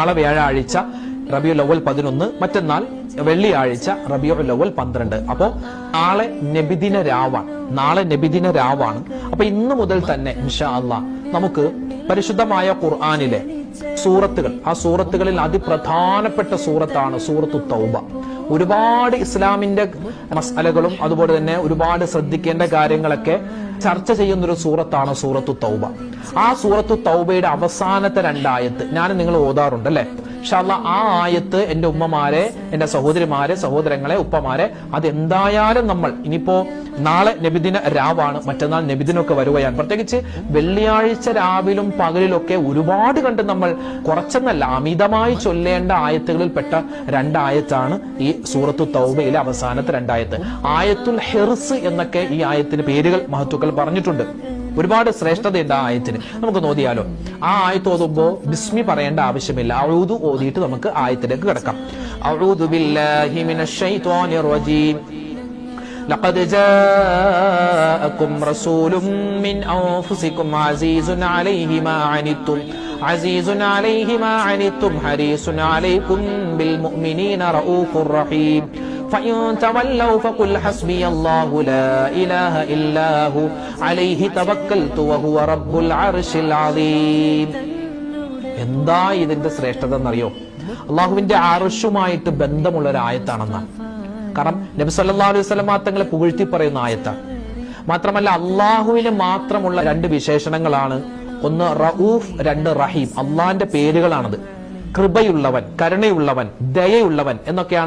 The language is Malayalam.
നാളെ വ്യാഴാഴ്ച റബിയുൽ അവ്വൽ 11, മറ്റന്നാൾ വെള്ളിയാഴ്ച റബിയുൽ അവ്വൽ 12. അപ്പോ നാളെ നബിദിന രാവാണ്. അപ്പൊ ഇന്നു മുതൽ തന്നെ ഇൻഷാ അല്ലാഹ് നമുക്ക് പരിശുദ്ധമായ ഖുർആനിലെ സൂറത്തുകൾ, ആ സൂറത്തുകളിൽ അതിപ്രധാനപ്പെട്ട സൂറത്താണ് സൂറത്തു തൗബ. ഒരുപാട് ഇസ്ലാമിന്റെ മസ്അലകളും അതുപോലെ തന്നെ ഒരുപാട് ശ്രദ്ധിക്കേണ്ട കാര്യങ്ങളൊക്കെ ചർച്ച ചെയ്യുന്നൊരു സൂറത്താണ് സൂറത്തു തൗബ. ആ സൂറത്തു തൗബയുടെ അവസാനത്തെ 2 ആയത്ത് ഞാൻ നിങ്ങൾ ഓതാറുണ്ട് അല്ലെ? ഇൻഷാ അല്ലാഹ് ആ ആയത്ത് എന്റെ ഉമ്മമാരെ, എന്റെ സഹോദരിമാരെ, സഹോദരങ്ങളെ, ഉപ്പമാരെ, അതെന്തായാലും നമ്മൾ ഇനിയിപ്പോ നാളെ നബിദിന രാവാണ്, മറ്റന്നാൾ നബിദിനൊക്കെ വരുകയാണ്. പ്രത്യേകിച്ച് വെള്ളിയാഴ്ച രാവിലും പകലിലൊക്കെ ഒരുപാട് കണ്ട് നമ്മൾ കുറച്ചെന്നല്ല അമിതമായി ചൊല്ലേണ്ട ആയത്തുകളിൽ പെട്ട 2 ആയത്താണ് ഈ സൂറത്തു തൗബയിലെ അവസാനത്തെ 2 ആയത്ത്. ആയത്തുൽ ഹിർസ് എന്നൊക്കെ ഈ ആയത്തിന് പേരുകൾ മഹത്തുക്കൾ പറഞ്ഞിട്ടുണ്ട്. ഒരുപാട് ശ്രേഷ്ഠതയുണ്ട് ആ ആയത്തിന്. നമുക്ക് നോക്കിയാലോ. ആ ആയത്ത് ഓതുമ്പോ ബിസ്മി പറയേണ്ട ആവശ്യമില്ല. അഊദു ഓതിയിട്ട് നമുക്ക് ആയത്തിലേക്ക് കിടക്കാം. അഊദു ബില്ലാഹി മിനശ് ശൈത്വാനിർ റജീം. ലഖദ് ജാഅകും റസൂലും മിൻ അൻഫുസികും അസീസുൻ അലൈഹി മാ അനിത്തും ഹരീസുൻ അലൈക്കും ബിൽ മുഅ്മിനീന റഊഫുർ റഹീം. فإن تولوا فقل حسبي الله لا إله إلا هو عليه توكلت وهو رب العرش العظيم. എന്താ ഇതിന്റെ ശ്രേഷ്ഠത എന്നറിയോ? അള്ളാഹുവിന്റെ അർശുമായിട്ട് ബന്ധമുള്ള ഒരു ആയത്താണെന്നാണ്. കാരണം നബി സല്ലല്ലാഹു അലൈഹി വസല്ലം തങ്ങളെ പുകഴ്ത്തി പറയുന്ന ആയത്താണ്. മാത്രമല്ല അള്ളാഹുവിന് മാത്രമുള്ള 2 വിശേഷണങ്ങളാണ്. ഒന്ന് റഊഫ്, 2 റഹീം. അള്ളാഹിന്റെ പേരുകളാണത്. കൃപയുള്ളവൻ, കരുണയുള്ളവൻ, ദയയുള്ളവൻ എന്നൊക്കെയാണ്